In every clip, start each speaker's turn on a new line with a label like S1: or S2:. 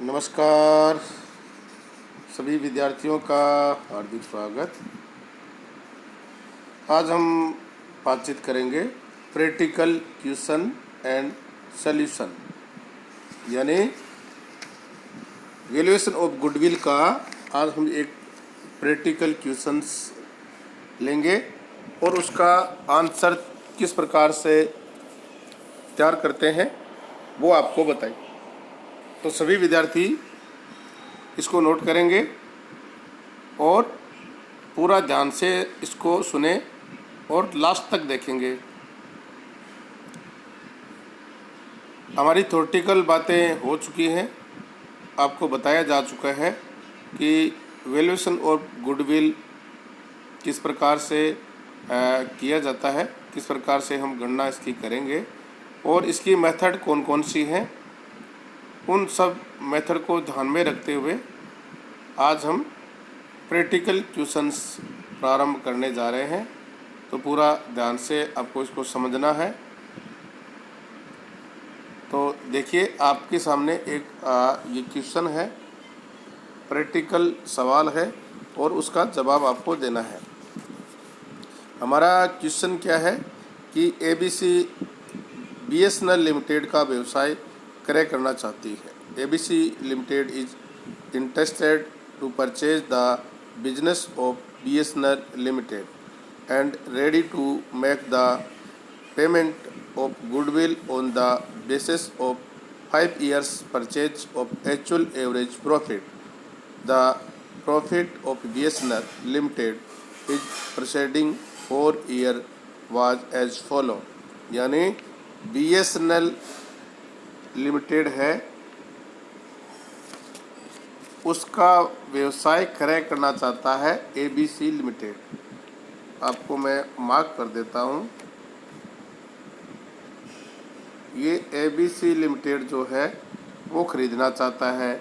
S1: नमस्कार सभी विद्यार्थियों का हार्दिक स्वागत। आज हम बातचीत करेंगे प्रैक्टिकल क्वेश्चन एंड सॉल्यूशन, यानी वैल्यूएशन ऑफ गुडविल का आज हम एक प्रैक्टिकल क्वेश्चंस लेंगे और उसका आंसर किस प्रकार से तैयार करते हैं वो आपको बताएं। तो सभी विद्यार्थी इसको नोट करेंगे और पूरा ध्यान से इसको सुने और लास्ट तक देखेंगे। हमारी थ्योरेटिकल बातें हो चुकी हैं, आपको बताया जा चुका है कि वैल्यूएशन ऑफ गुडविल किस प्रकार से किया जाता है, किस प्रकार से हम गणना इसकी करेंगे और इसकी मेथड कौन कौन सी हैं। उन सब मेथड को ध्यान में रखते हुए आज हम प्रैक्टिकल क्वेश्चंस प्रारंभ करने जा रहे हैं। तो पूरा ध्यान से आपको इसको समझना है। तो देखिए, आपके सामने एक ये क्वेश्चन है, प्रैक्टिकल सवाल है और उसका जवाब आपको देना है। हमारा क्वेश्चन क्या है कि एबीसी बीएसएनएल लिमिटेड का व्यवसाय क्रय करना चाहती है। ABC limited is interested to purchase the business of BSNL Limited and ready to make the payment of goodwill on the basis of 5 years purchase of actual average profit. The profit of BSNL Limited is preceding 4 year was as follow, यानी BSNL limited है, उसका व्यवसाय क्रय करना चाहता है ABC limited. आपको मैं मार्क कर देता हूँ, ये एबीसी लिमिटेड जो है वो खरीदना चाहता है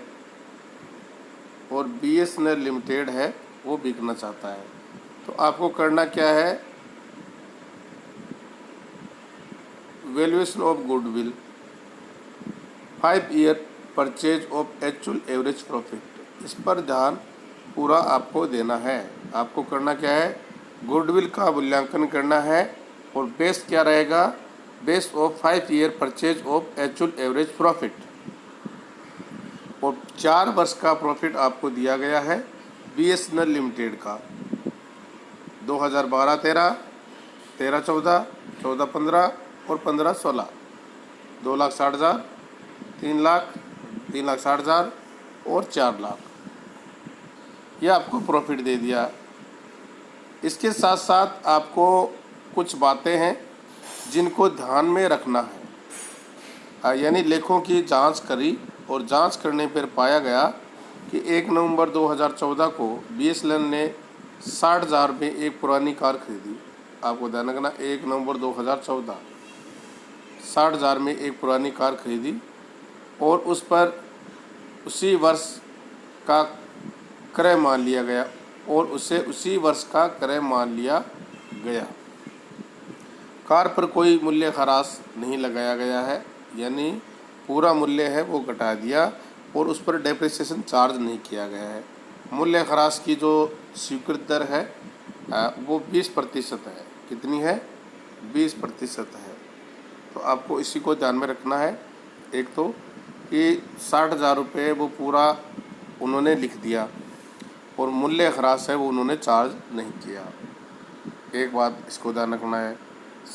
S1: और बीएसएनएल लिमिटेड है वो बिकना चाहता है। तो आपको करना क्या है, valuation of goodwill 5 year purchase of actual average profit, इस पर ध्यान पूरा आपको देना है। आपको करना क्या है, गुडविल का मूल्यांकन करना है और बेस क्या रहेगा, base of 5 year purchase of actual average profit, और 4 वर्ष का प्रॉफिट आपको दिया गया है बीएसएनएल लिमिटेड का 2012-13, 13-14, 14-15 और 15-16, 2,60,000, 3 लाख, 3,60,000 और 4 लाख, यह आपको प्रॉफिट दे दिया। इसके साथ साथ आपको कुछ बातें हैं जिनको ध्यान में रखना है, यानी लेखों की जांच करी और जांच करने पर पाया गया कि 1 नवंबर 2014 को बीएसएनएल ने 60,000 में एक पुरानी कार खरीदी। आपको ध्यान रखना, 1 नवंबर 2014 60,000 में एक पुरानी कार खरीदी और उस पर उसी वर्ष का क्रय मान लिया गया और उसे उसी वर्ष का क्रय मान लिया गया। कार पर कोई मूल्य ख़रास नहीं लगाया गया है, यानी पूरा मूल्य है वो घटा दिया और उस पर डेप्रिसिएशन चार्ज नहीं किया गया है। मूल्य ख़रास की जो स्वीकृत दर है वो 20% है। कितनी है, 20% है। तो आपको इसी को ध्यान में रखना है। एक तो कि 60,000 रुपये वो पूरा उन्होंने लिख दिया और मूल्य ख़रास है वो उन्होंने चार्ज नहीं किया। एक बात इसको ध्यान रखना है।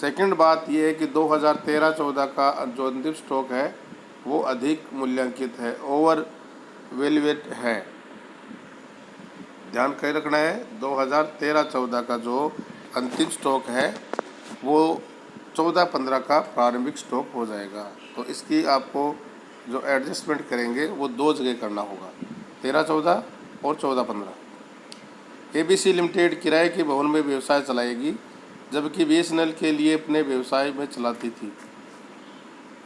S1: सेकंड बात ये है कि 2013-14 का जो अंतिम स्टॉक है वो अधिक मूल्यांकित है, ओवर वैल्यूएट है। ध्यान कर रखना है, 2013-14 का जो अंतिम स्टॉक है वो 14-15 का प्रारंभिक स्टॉक हो जाएगा। तो इसकी आपको जो एडजस्टमेंट करेंगे वो 2 जगह करना होगा, 13-14 और 14-15। एबीसी लिमिटेड किराए के भवन में व्यवसाय चलाएगी, जबकि बीएसएनएल के लिए अपने व्यवसाय में चलाती थी।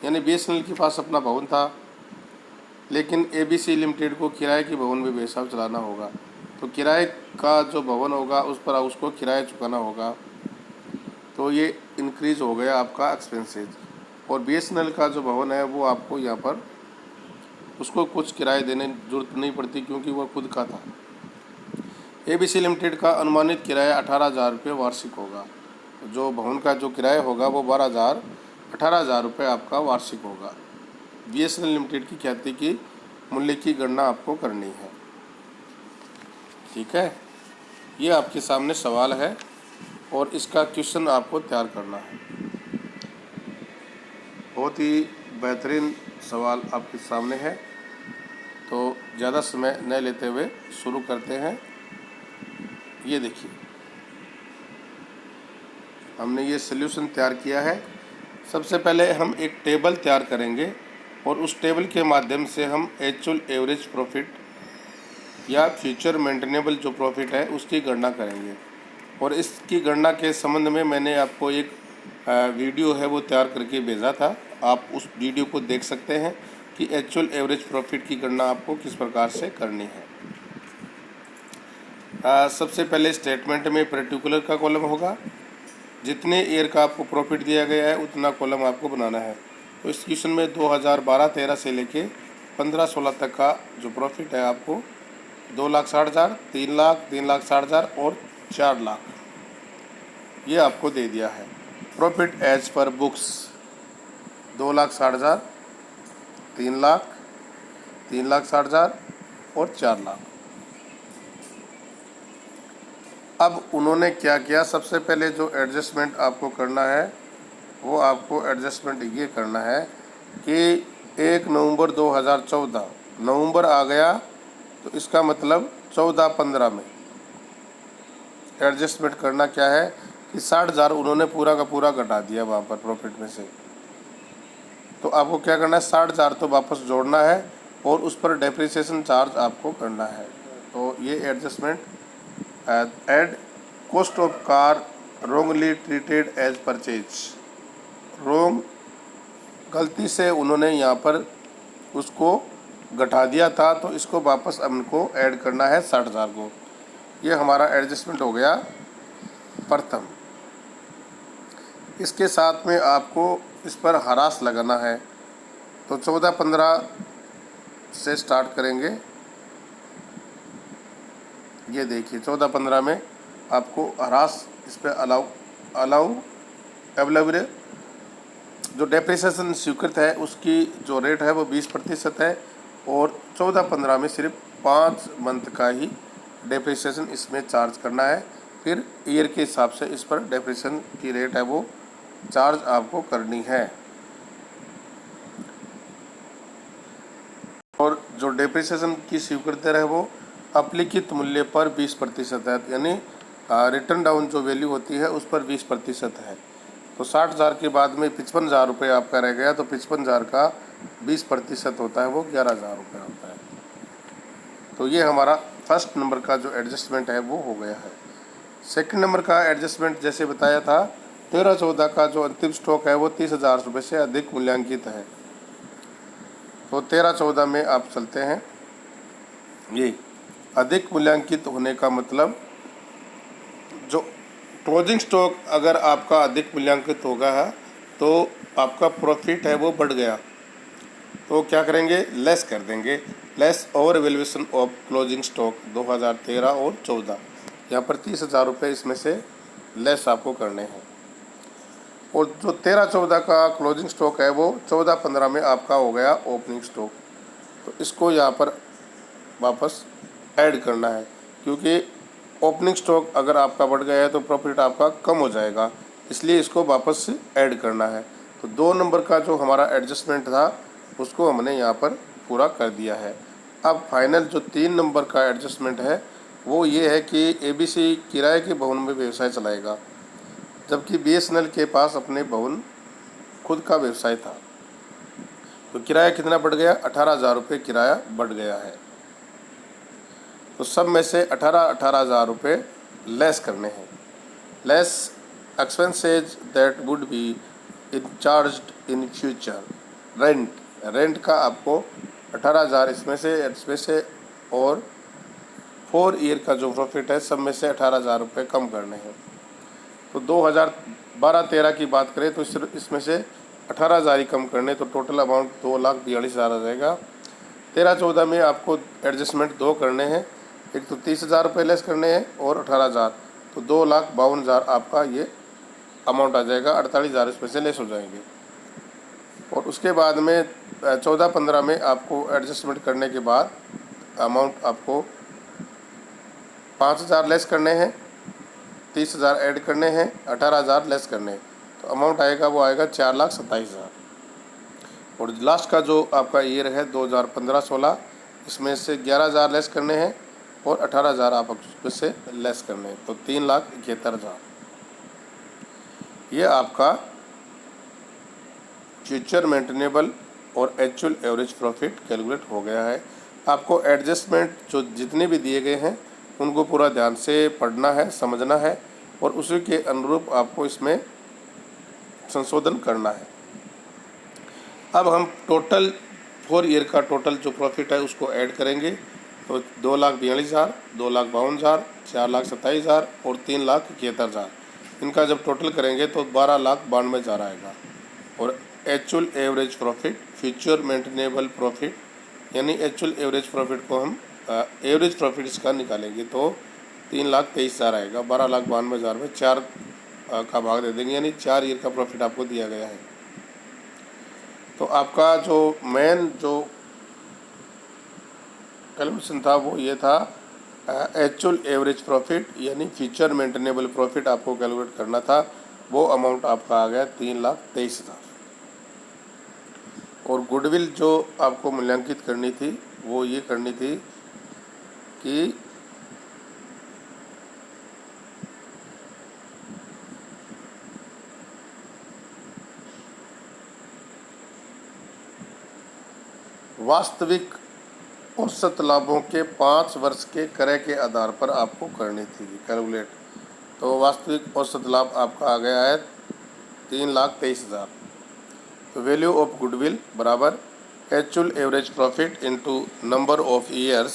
S1: यानी बीएसएनएल के पास अपना भवन था, लेकिन एबीसी लिमिटेड को किराए के भवन में व्यवसाय चलाना होगा। तो किराए का जो भवन होगा उस पर उसको किराया चुकाना होगा। तो ये इंक्रीज हो गया आपका एक्सपेंसेस, और बीएसएनएल का जो भवन है वो आपको यहाँ पर उसको कुछ किराए देने जरूरत नहीं पड़ती क्योंकि वह खुद का था। ABC लिमिटेड का अनुमानित किराया 18,000 रुपये वार्षिक होगा। जो भवन का जो किराया होगा वो 18,000 रुपये आपका वार्षिक होगा। BSNL लिमिटेड की ख्याति की मूल्य की गणना आपको करनी है। ठीक है, ये आपके सामने सवाल है और इसका क्वेश्चन आपको तैयार करना है। बहुत ही बेहतरीन सवाल आपके सामने है, तो ज़्यादा समय न लेते हुए शुरू करते हैं। ये देखिए, हमने ये सॉल्यूशन तैयार किया है। सबसे पहले हम एक टेबल तैयार करेंगे और उस टेबल के माध्यम से हम एक्चुअल एवरेज प्रॉफिट या फ्यूचर मेंटेनेबल जो प्रॉफिट है उसकी गणना करेंगे। और इसकी गणना के संबंध में मैंने आपको एक वीडियो है वो तैयार करके भेजा था। आप उस वीडियो को देख सकते हैं कि एक्चुअल एवरेज प्रॉफिट की गणना आपको किस प्रकार से करनी है। सबसे पहले स्टेटमेंट में पर्टिकुलर का कॉलम होगा। जितने ईयर का आपको प्रॉफिट दिया गया है उतना कॉलम आपको बनाना है। तो इस क्वेश्चन में 2012-13 से लेके 15-16 तक का जो प्रॉफिट है आपको 2,60,000, 3 लाख, 3,60,000 और 4 लाख ये आपको दे दिया है। Profit as per books 2,60,000, 3 lakh, 3,60,000 और 4 लाख। अब उन्होंने क्या किया, सबसे पहले जो एडजस्टमेंट आपको करना है वो आपको एडजस्टमेंट ये करना है कि 1 नवंबर 2014 नवंबर आ गया तो इसका मतलब 14-15 में एडजस्टमेंट करना क्या है कि 60,000 उन्होंने पूरा का पूरा घटा दिया वहाँ पर प्रॉफिट में से। तो आपको क्या करना है, 60,000 तो वापस जोड़ना है और उस पर डेप्रिसिएशन चार्ज आपको करना है। तो ये adjustment add cost of car wrongly treated as purchase, wrong गलती से उन्होंने यहाँ पर उसको घटा दिया था तो इसको वापस हमको ऐड करना है 60,000 को। ये हमारा एडजस्टमेंट हो गया प्रथम। इसके साथ में आपको इस पर हरास लगाना है। तो 14-15 से स्टार्ट करेंगे। ये देखिए 14-15 में आपको हरास इस पर अलाउ अवेलेबल जो डेप्रिसिएशन स्वीकृत है उसकी जो रेट है वो 20% है और 14-15 में सिर्फ 5 मंथ का ही डेप्रिसिएशन इसमें चार्ज करना है। फिर ईयर के हिसाब से इस पर डेप्रिसिएशन की रेट है वो चार्ज आपको करनी है। और जो डेप्रिसिएशन की स्वीकृति है वो अप्लिखित मूल्य पर 20% है, यानी रिटर्न डाउन जो वैल्यू होती है उस पर 20% है। तो 60,000 के बाद में 55,000 रुपये आपका रह गया तो 55,000 का 20% होता है वो 11,000 रुपये होता है। तो ये हमारा फर्स्ट नंबर का जो एडजस्टमेंट है वो हो गया है। सेकंड नंबर का एडजस्टमेंट जैसे बताया था 13-14 का जो अंतिम स्टॉक है वो 30,000 रुपये से अधिक मूल्यांकित है। तो 13-14 में आप चलते हैं। ये अधिक मूल्यांकित होने का मतलब जो क्लोजिंग स्टॉक अगर आपका अधिक मूल्यांकित होगा है तो आपका प्रॉफिट है वो बढ़ गया तो क्या करेंगे, लेस कर देंगे। Less over valuation of closing stock 2013 और 14, यहाँ पर 30,000 रुपये इसमें से लेस आपको करने हैं। और जो 13-14 का क्लोजिंग स्टॉक है वो 14-15 में आपका हो गया ओपनिंग स्टॉक। तो इसको यहाँ पर वापस ऐड करना है क्योंकि ओपनिंग स्टॉक अगर आपका बढ़ गया है तो प्रॉफिट आपका कम हो जाएगा, इसलिए इसको वापस ऐड करना है। तो 2 नंबर का जो हमारा एडजस्टमेंट था उसको हमने यहाँ पर पूरा कर दिया है। अब फाइनल जो 3 नंबर का एडजस्टमेंट है वो ये है कि ABC किराए के भवन में व्यवसाय चलाएगा जबकि BSNL के पास अपने भवन खुद का व्यवसाय था। तो किराया कितना बढ़ गया, 18,000 रुपये किराया बढ़ गया है। तो सब में से 18,000 रुपये लेस करने हैं। Less expenses that would be charged in future. Rent का आपको 18,000 इसमें से और 4 ईयर का जो प्रॉफिट है सब में से 18,000 रुपये कम करने हैं। तो 2012-13 की बात करें तो इसमें से 18,000 ही कम करने, तो टोटल अमाउंट 2,42,000 आ जाएगा। 13-14 में आपको एडजस्टमेंट दो करने हैं, एक तो 30,000 रुपये लेस करने हैं और 18,000, तो 2,52,000 आपका ये अमाउंट आ जाएगा। 48,000 इसमें से लेस हो जाएंगे। और उसके बाद में 14-15 में आपको एडजस्टमेंट करने के बाद अमाउंट आपको 5,000 लेस करने हैं, 30,000 ऐड करने हैं, 18,000 लेस करने हैं, तो अमाउंट आएगा वो आएगा 4,27,000। और लास्ट का जो आपका ईयर है 2015-16, इसमें से 11,000 लेस करने हैं और 18,000 आप उसमें से लेस करने हैं, तो 3,71,000। ये आपका फ्यूचर मेंटेनेबल और एक्चुअल एवरेज प्रॉफिट कैलकुलेट हो गया है। आपको एडजस्टमेंट जो जितने भी दिए गए हैं उनको पूरा ध्यान से पढ़ना है, समझना है और उसी के अनुरूप आपको इसमें संशोधन करना है। अब हम टोटल 4 ईयर का टोटल जो प्रॉफिट है उसको ऐड करेंगे, तो 2,42,000, 2,52,000, 4,27,000 और 3,71,000, इनका जब टोटल करेंगे तो 12,92,000 आएगा। और actual average profit, future maintainable profit, यानी एक्चुअल एवरेज प्रॉफिट को हम एवरेज प्रॉफिट इसका निकालेंगे तो 3,23,000 आएगा। 12,92,000 में 4 का भाग दे देंगे, यानी 4 ईयर का प्रॉफिट आपको दिया गया है। तो आपका जो मेन जो कैलकुलेशन था वो ये था, एक्चुअल एवरेज प्रॉफिट यानी फ्यूचर मेंटेनेबल प्रॉफिट आपको कैलकुलेट करना था। वो अमाउंट आपका आ गया 3,23,000। और गुडविल जो आपको मूल्यांकित करनी थी वो ये करनी थी कि वास्तविक औसत लाभों के 5 वर्ष के क्रय के आधार पर आपको करनी थी कैलकुलेट। तो वास्तविक औसत लाभ आपका आ गया है 3,23,000। तो वैल्यू ऑफ गुडविल बराबर actual average profit into number of years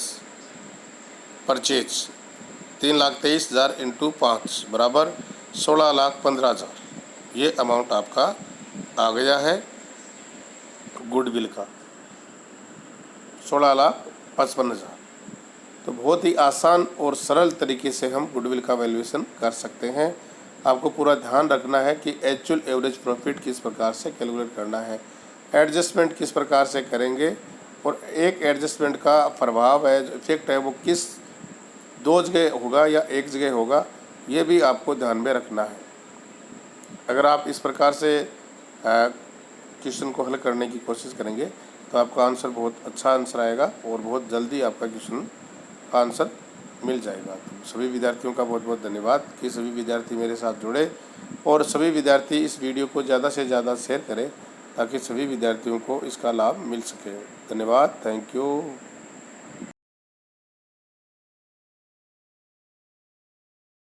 S1: purchase, 3,23,000 into 5 बराबर 16,15,000। ये अमाउंट आपका आ गया है गुडविल का, 16,55,000। तो बहुत ही आसान और सरल तरीके से हम गुडविल का वैल्यूएशन कर सकते हैं। आपको पूरा ध्यान रखना है कि एक्चुअल एवरेज प्रॉफिट किस प्रकार से कैलकुलेट करना है, एडजस्टमेंट किस प्रकार से करेंगे, और एक एडजस्टमेंट का प्रभाव है, जो इफेक्ट है, वो किस 2 जगह होगा या एक जगह होगा, ये भी आपको ध्यान में रखना है। अगर आप इस प्रकार से क्वेश्चन को हल करने की कोशिश करेंगे तो आपका आंसर बहुत अच्छा आंसर आएगा और बहुत जल्दी आपका क्वेश्चन का आंसर मिल जाएगा। तो सभी विद्यार्थियों का बहुत बहुत धन्यवाद कि सभी विद्यार्थी मेरे साथ जुड़े, और सभी विद्यार्थी इस वीडियो को ज़्यादा से ज़्यादा शेयर करें ताकि सभी विद्यार्थियों को इसका लाभ मिल सके। धन्यवाद, थैंक यू।